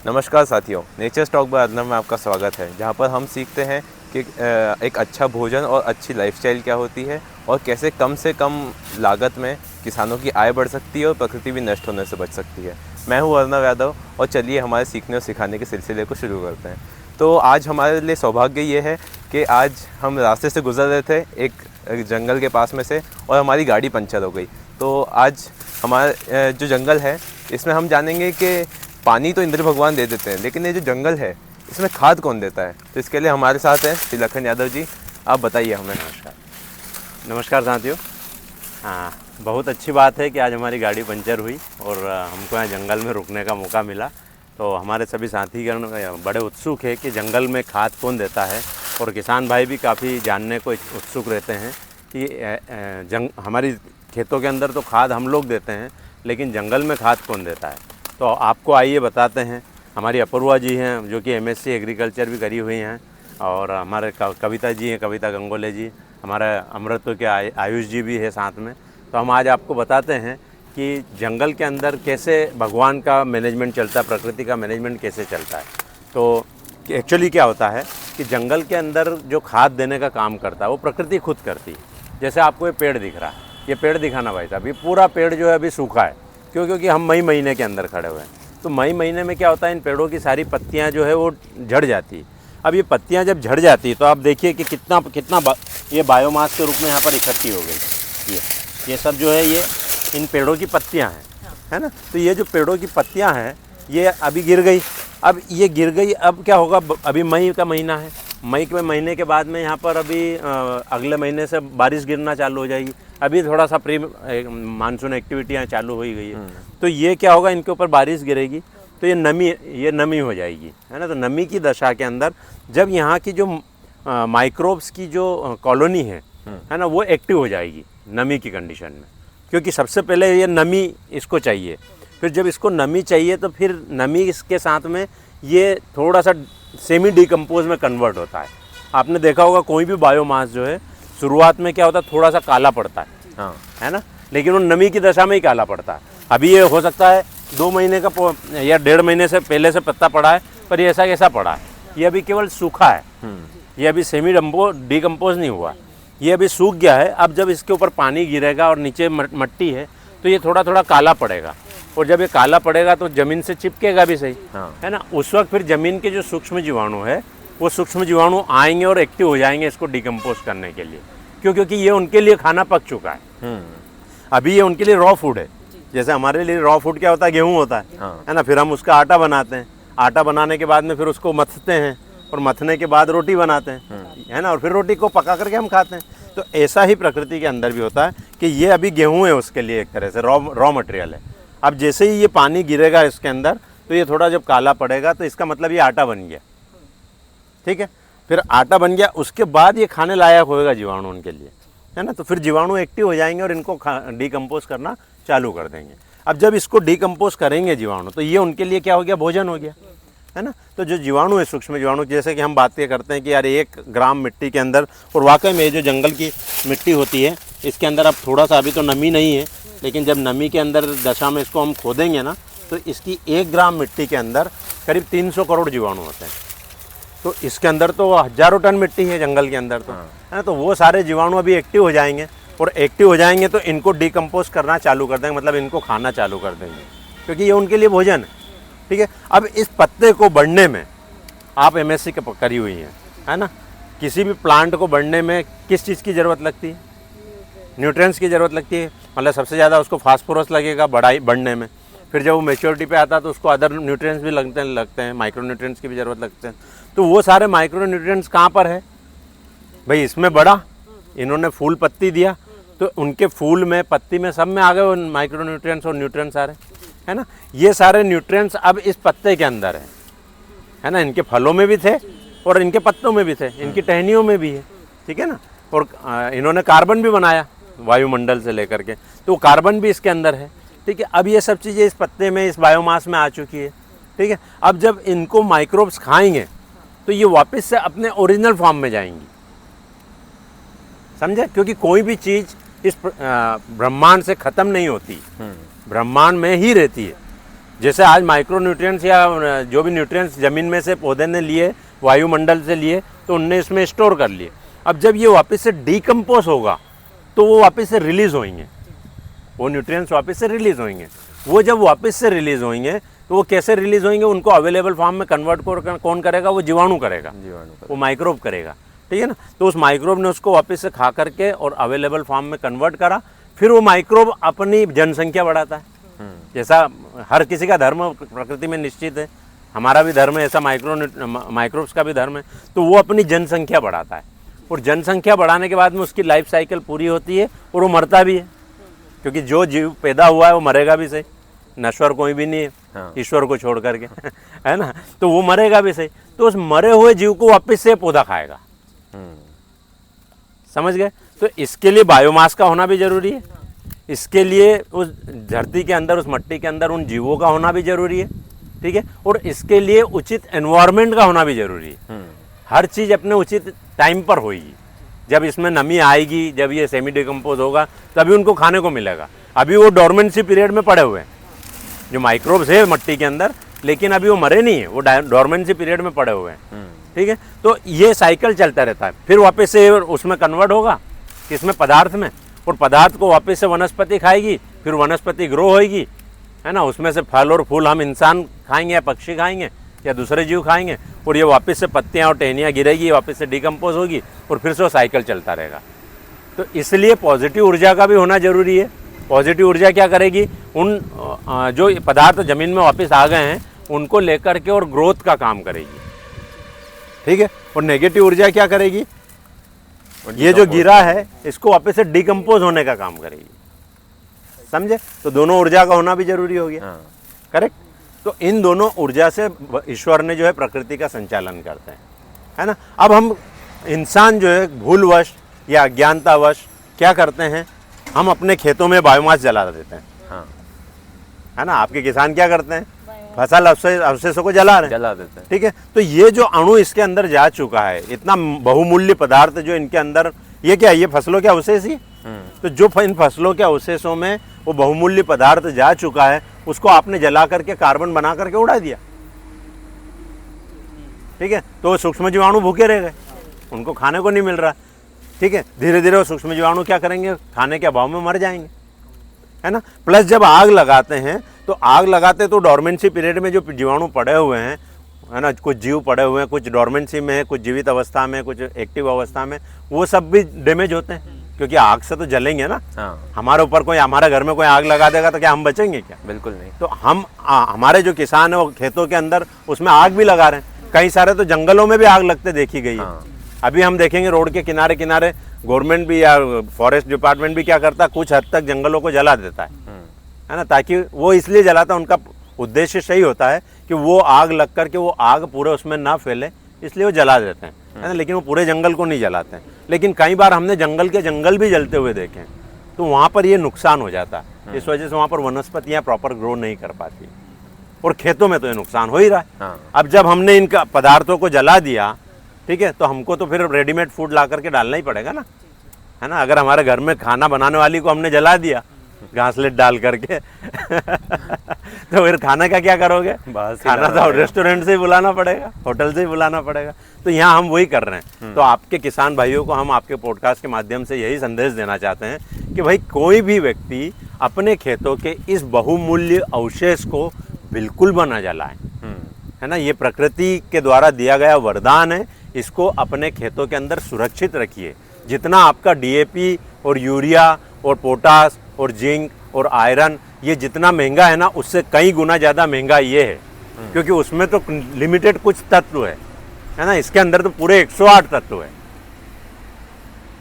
नमस्कार साथियों, nature talk bye Adnan में आपका स्वागत है, जहां पर हम सीखते हैं कि एक अच्छा भोजन और अच्छी लाइफस्टाइल क्या होती है और कैसे कम से कम लागत में किसानों की आय बढ़ सकती है और प्रकृति भी नष्ट होने से बच सकती है। मैं हूं अर्नव यादव और चलिए हमारे सीखने और सिखाने के सिलसिले को शुरू करते हैं। तो आज हमारे लिए सौभाग्य ये है कि आज हम रास्ते से गुजर रहे थे एक जंगल के पास में से और हमारी गाड़ी पंचर हो गई। तो आज हमारा जो जंगल है इसमें हम जानेंगे कि पानी तो इंद्र भगवान दे देते हैं, लेकिन ये जो जंगल है इसमें खाद कौन देता है। तो इसके लिए हमारे साथ है श्री लखन यादव जी, आप बताइए हमें। नमस्कार साथियों। हाँ, बहुत अच्छी बात है कि आज हमारी गाड़ी पंचर हुई और हमको यहाँ जंगल में रुकने का मौका मिला। तो हमारे सभी साथीगण बड़े उत्सुक है कि जंगल में खाद कौन देता है और किसान भाई भी काफ़ी जानने को उत्सुक रहते हैं कि हमारी खेतों के अंदर तो खाद हम लोग देते हैं, लेकिन जंगल में खाद कौन देता है। तो आपको आइए बताते हैं। हमारी अपूर्वा जी हैं जो कि MSc एग्रीकल्चर भी करी हुई हैं, और हमारे कविता जी हैं, कविता गंगोले जी, हमारे अमृत के आयुष जी भी है साथ में। तो हम आज आपको बताते हैं कि जंगल के अंदर कैसे भगवान का मैनेजमेंट चलता है, प्रकृति का मैनेजमेंट कैसे चलता है। तो एक्चुअली क्या होता है कि जंगल के अंदर जो खाद देने का काम करता है वो प्रकृति खुद करती है। जैसे आपको ये पेड़ दिख रहा है, ये पेड़ दिखाना भाई साहब, ये पूरा पेड़ जो है अभी सूखा है। क्योंकि हम मई महीने के अंदर खड़े हुए हैं। तो मई महीने में क्या होता है, इन पेड़ों की सारी पत्तियां जो है वो झड़ जाती है। अब ये पत्तियां जब झड़ जाती है तो आप देखिए कि कितना ये बायोमास के रूप में यहाँ पर इकट्ठी हो गई। ये सब जो है ये इन पेड़ों की पत्तियां हैं, है ना। तो ये जो पेड़ों की पत्तियां हैं ये अभी गिर गई। अब ये गिर गई, अब क्या होगा, अभी मई का महीना है। मई के महीने के बाद में यहाँ पर अभी अगले महीने से बारिश गिरना चालू हो जाएगी। अभी थोड़ा सा प्री मानसून एक्टिविटियाँ चालू हो गई है। तो ये क्या होगा, इनके ऊपर बारिश गिरेगी तो ये नमी हो जाएगी, है ना। तो नमी की दशा के अंदर जब यहाँ की जो माइक्रोब्स की जो कॉलोनी है ना, वो एक्टिव हो जाएगी नमी की कंडीशन में। क्योंकि सबसे पहले ये नमी इसको चाहिए, फिर जब इसको नमी चाहिए तो फिर नमी इसके साथ में ये थोड़ा सा सेमी डिकम्पोज में कन्वर्ट होता है। आपने देखा होगा कोई भी बायोमास जो है शुरुआत में क्या होता है, थोड़ा सा काला पड़ता है, हाँ, है ना, लेकिन वो नमी की दशा में ही काला पड़ता है। अभी ये हो सकता है 2 महीने का या 1.5 महीने से पहले से पत्ता पड़ा है, पर ये ऐसा कैसा पड़ा है, ये अभी केवल सूखा है, ये अभी सेमी डिकम्पोज नहीं हुआ, ये अभी सूख गया है। अब जब इसके ऊपर पानी गिरेगा और नीचे मट्टी है तो ये थोड़ा थोड़ा काला पड़ेगा, और जब ये काला पड़ेगा तो ज़मीन से चिपकेगा भी सही, हाँ, है ना। उस वक्त फिर ज़मीन के जो सूक्ष्म जीवाणु है वो सूक्ष्म जीवाणु आएंगे और एक्टिव हो जाएंगे इसको डिकम्पोज करने के लिए। क्योंकि ये उनके लिए खाना पक चुका है। अभी ये उनके लिए रॉ फूड है। जैसे हमारे लिए रॉ फूड क्या होता है, गेहूँ होता है, हाँ, है ना। फिर हम उसका आटा बनाते हैं, आटा बनाने के बाद में फिर उसको मथते हैं और मथने के बाद रोटी बनाते हैं, है ना, और फिर रोटी को पका करके हम खाते हैं। तो ऐसा ही प्रकृति के अंदर भी होता है कि ये अभी गेहूँ है, उसके लिए एक तरह से रॉ मटेरियल है। अब जैसे ही ये पानी गिरेगा इसके अंदर तो ये थोड़ा जब काला पड़ेगा तो इसका मतलब ये आटा बन गया, ठीक है। फिर आटा बन गया, उसके बाद ये खाने लायक होएगा जीवाणु उनके लिए, है ना। तो फिर जीवाणु एक्टिव हो जाएंगे और इनको डिकम्पोज करना चालू कर देंगे। अब जब इसको डिकम्पोज करेंगे जीवाणु तो ये उनके लिए क्या हो गया, भोजन हो गया, है ना। तो जो जीवाणु है, सूक्ष्म जीवाणु, जैसे कि हम बातें करते हैं कि यार 1 ग्राम मिट्टी के अंदर, और वाकई में जो जंगल की मिट्टी होती है इसके अंदर अब थोड़ा सा, अभी तो नमी नहीं है, लेकिन जब नमी के अंदर दशा में इसको हम खोदेंगे ना तो इसकी 1 ग्राम मिट्टी के अंदर करीब 300 करोड़ जीवाणु होते हैं। तो इसके अंदर तो हज़ारों टन मिट्टी है जंगल के अंदर, तो है ना। तो वो सारे जीवाणु अभी एक्टिव हो जाएंगे, और एक्टिव हो जाएंगे तो इनको डिकम्पोज करना चालू कर देंगे, मतलब इनको खाना चालू कर देंगे, क्योंकि ये उनके लिए भोजन है, ठीक है। अब इस पत्ते को बढ़ने में आप MSc करी हुई है ना। किसी भी प्लांट को बढ़ने में किस चीज़ की ज़रूरत लगती है, न्यूट्रिएंट्स की ज़रूरत लगती है। मतलब सबसे ज़्यादा उसको फास्फोरस लगेगा बढ़ने में। फिर जब वो मैच्योरिटी पे आता है तो उसको अदर न्यूट्रिएंट्स भी लगते हैं, माइक्रो न्यूट्रिएंट्स की भी ज़रूरत लगते हैं। तो वो सारे माइक्रो न्यूट्रिएंट्स कहाँ पर है भाई, इसमें बढ़ा, इन्होंने फूल पत्ती दिया तो उनके फूल में, पत्ती में, सब में आ गए वो माइक्रो न्यूट्रिएंट्स और न्यूट्रिएंट्स सारे, है ना। ये सारे न्यूट्रिएंट्स अब इस पत्ते के अंदर है ना। इनके फलों में भी थे और इनके पत्तों में भी थे, इनकी टहनियों में भी है, ठीक है ना। और इन्होंने कार्बन भी बनाया वायुमंडल से लेकर के, तो कार्बन भी इसके अंदर है, ठीक है। अब ये सब चीज़ें इस पत्ते में, इस बायोमास में आ चुकी है, ठीक है। अब जब इनको माइक्रोब्स खाएंगे तो ये वापस से अपने ओरिजिनल फॉर्म में जाएंगी, समझे। क्योंकि कोई भी चीज़ इस ब्रह्मांड से ख़त्म नहीं होती, ब्रह्मांड में ही रहती है। जैसे आज माइक्रो न्यूट्रिएंट्स या जो भी न्यूट्रिएंट्स ज़मीन में से पौधे ने लिए, वायुमंडल से लिए, तो उनने इसमें स्टोर कर लिए। अब जब ये वापस से डीकम्पोज होगा तो वो वापस से रिलीज़ होंगे, वो न्यूट्रिएंट्स वापस से रिलीज़ होंगे। वो जब वापस से रिलीज़ होंगे तो वो कैसे रिलीज़ होंगे, उनको अवेलेबल फॉर्म में कन्वर्ट कौन करेगा, वो जीवाणु करेगा, वो माइक्रोब करेगा, ठीक है ना। तो उस माइक्रोब ने उसको वापस से खा करके और अवेलेबल फॉर्म में कन्वर्ट करा, फिर वो माइक्रोब अपनी जनसंख्या बढ़ाता है। जैसा हर किसी का धर्म प्रकृति में निश्चित है, हमारा भी धर्म है, ऐसा माइक्रोब्स का भी धर्म है। तो वो अपनी जनसंख्या बढ़ाता है, और जनसंख्या बढ़ाने के बाद में उसकी लाइफ साइकिल पूरी होती है और वो मरता भी है, क्योंकि जो जीव पैदा हुआ है वो मरेगा भी सही, नश्वर कोई भी नहीं है, हाँ। ईश्वर को छोड़ करके है ना, तो वो मरेगा भी सही। तो उस मरे हुए जीव को वापस से पौधा खाएगा, समझ गए। तो इसके लिए बायोमास का होना भी जरूरी है, इसके लिए उस धरती के अंदर, उस मिट्टी के अंदर उन जीवों का होना भी जरूरी है, ठीक है। और इसके लिए उचित एनवायरनमेंट का होना भी जरूरी है। हर चीज़ अपने उचित टाइम पर होगी, जब इसमें नमी आएगी, जब ये सेमी डिकम्पोज होगा तभी उनको खाने को मिलेगा। अभी वो डोरमेंसी पीरियड में पड़े हुए हैं जो माइक्रोब्स है मिट्टी के अंदर, लेकिन अभी वो मरे नहीं है, वो डोरमेंसी पीरियड में पड़े हुए हैं, ठीक है। तो ये साइकिल चलता रहता है, फिर वापस से उसमें कन्वर्ट होगा किसमें, पदार्थ में, और पदार्थ को वापस से वनस्पति खाएगी, फिर वनस्पति ग्रो होगी, है ना। उसमें से फल और फूल हम इंसान खाएंगे या पक्षी खाएंगे या दूसरे जीव खाएंगे, और ये वापस से पत्तियाँ और टहनियाँ गिरेगी, वापस से डिकम्पोज होगी, और फिर से वो साइकिल चलता रहेगा। तो इसलिए पॉजिटिव ऊर्जा का भी होना जरूरी है। पॉजिटिव ऊर्जा क्या करेगी, उन जो पदार्थ ज़मीन में वापस आ गए हैं उनको लेकर के और ग्रोथ का काम करेगी, ठीक है। और नेगेटिव ऊर्जा क्या करेगी, ये जो गिरा है इसको वापस से डिकम्पोज होने का काम करेगी, समझे। तो दोनों ऊर्जा का होना भी जरूरी हो गया, करेक्ट। तो इन दोनों ऊर्जा से ईश्वर ने जो है प्रकृति का संचालन करते हैं, है ना। अब हम इंसान जो है भूलवश या अज्ञानतावश क्या करते हैं, हम अपने खेतों में बायोमास जला देते हैं, है ना। आपके किसान क्या करते हैं, फसल अवशेषों को जला देते हैं, ठीक है। तो ये जो अणु इसके अंदर जा चुका है, इतना बहुमूल्य पदार्थ जो इनके अंदर, ये क्या, ये फसलों के अवशेष ही, तो जो इन फसलों के अवशेषों में वो बहुमूल्य पदार्थ जा चुका है, उसको आपने जला करके कार्बन बना करके उड़ा दिया, ठीक है। तो सूक्ष्म जीवाणु भूखे रह गए, उनको खाने को नहीं मिल रहा, ठीक है। धीरे धीरे वो सूक्ष्म जीवाणु क्या करेंगे, खाने के अभाव में मर जाएंगे, है ना। प्लस जब आग लगाते हैं तो आग लगाते तो डोरमेंसी पीरियड में जो जीवाणु पड़े हुए हैं, है ना, कुछ जीव पड़े हुए हैं, कुछ डोरमेंसी में है, कुछ जीवित अवस्था में, कुछ एक्टिव अवस्था में, वो सब भी डैमेज होते हैं, क्योंकि आग से तो जलेंगे ना। हमारे ऊपर कोई, हमारे घर में कोई आग लगा देगा तो क्या हम बचेंगे क्या, बिल्कुल नहीं। तो हम हमारे जो किसान है वो खेतों के अंदर उसमें आग भी लगा रहे हैं, कई सारे तो जंगलों में भी आग लगते देखी गई है। अभी हम देखेंगे रोड के किनारे किनारे गवर्नमेंट भी या फॉरेस्ट डिपार्टमेंट भी क्या करता है, कुछ हद तक जंगलों को जला देता है ना, ताकि वो इसलिए जलाता है, उनका उद्देश्य सही होता है कि वो आग लग करके वो आग पूरे उसमें ना फैले, इसलिए वो जला देते हैं, है ना। लेकिन वो पूरे जंगल को नहीं जलाते हैं। लेकिन कई बार हमने जंगल के जंगल भी जलते हुए देखे हैं, तो वहाँ पर ये नुकसान हो जाता है। इस वजह से वहाँ पर वनस्पतियाँ प्रॉपर ग्रो नहीं कर पाती, और खेतों में तो ये नुकसान हो ही रहा है। अब जब हमने इनका पदार्थों को जला दिया, ठीक है, तो हमको तो फिर रेडीमेड फूड ला करके डालना ही पड़ेगा ना, है ना। अगर हमारे घर में खाना बनाने वाली को हमने जला दिया घासलेट डाल करके तो फिर खाना का क्या करोगे, खाना तो रेस्टोरेंट से ही बुलाना पड़ेगा, होटल से ही बुलाना पड़ेगा। तो यहाँ हम वही कर रहे हैं। तो आपके किसान भाइयों को हम आपके पॉडकास्ट के माध्यम से यही संदेश देना चाहते हैं कि भाई कोई भी व्यक्ति अपने खेतों के इस बहुमूल्य अवशेष को बिल्कुल न जलाए, है ना। ये प्रकृति के द्वारा दिया गया वरदान है, इसको अपने खेतों के अंदर सुरक्षित रखिए। जितना आपका डीएपी और यूरिया और पोटास और जिंक और आयरन ये जितना महंगा है ना, उससे कई गुना ज़्यादा महंगा ये है, क्योंकि उसमें तो लिमिटेड कुछ तत्व है ना। इसके अंदर तो पूरे 108 तत्व है।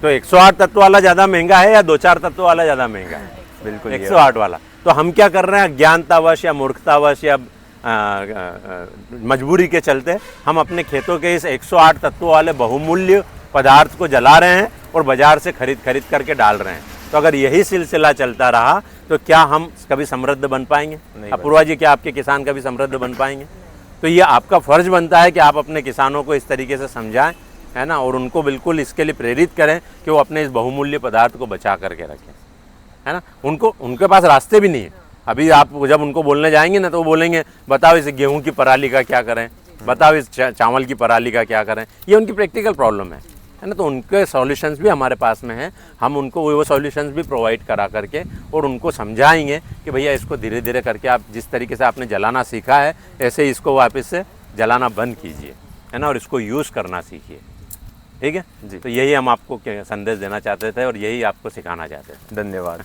तो 108 तत्व वाला ज़्यादा महंगा है या 2-4 तत्व वाला ज़्यादा महंगा है, बिल्कुल 108 वाला। तो हम क्या कर रहे हैं, अज्ञानतावश या मूर्खतावश या मजबूरी के चलते हम अपने खेतों के इस 108 तत्वों वाले बहुमूल्य पदार्थ को जला रहे हैं और बाजार से खरीद करके डाल रहे हैं। तो अगर यही सिलसिला चलता रहा तो क्या हम कभी समृद्ध बन पाएंगे? अपूर्वा जी, क्या आपके किसान कभी समृद्ध बन पाएंगे? तो ये आपका फर्ज बनता है कि आप अपने किसानों को इस तरीके से समझाएं, है ना, और उनको बिल्कुल इसके लिए प्रेरित करें कि वो अपने इस बहुमूल्य पदार्थ को बचा करके रखें, है ना। उनके पास रास्ते भी नहीं है, अभी आप जब उनको बोलने जाएंगे ना तो वो बोलेंगे बताओ इस गेहूं की पराली का क्या करें, बताओ इस चावल की पराली का क्या करें। ये उनकी प्रैक्टिकल प्रॉब्लम है ना। तो उनके सॉल्यूशंस भी हमारे पास में हैं, हम उनको वो सॉल्यूशंस भी प्रोवाइड करा करके और उनको समझाएंगे कि भैया इसको धीरे धीरे करके आप जिस तरीके से आपने जलाना सीखा है ऐसे ही इसको वापस से जलाना बंद कीजिए, है ना, और इसको यूज़ करना सीखिए। ठीक है जी। तो यही हम आपको संदेश देना चाहते थे और यही आपको सिखाना चाहते थे। धन्यवाद।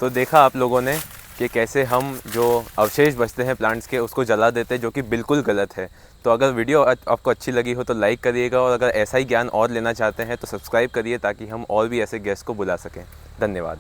तो देखा आप लोगों ने कि कैसे हम जो अवशेष बचते हैं प्लांट्स के उसको जला देते हैं, जो कि बिल्कुल गलत है। तो अगर वीडियो आपको अच्छी लगी हो तो लाइक करिएगा, और अगर ऐसा ही ज्ञान और लेना चाहते हैं तो सब्सक्राइब करिए ताकि हम और भी ऐसे गेस्ट को बुला सकें। धन्यवाद।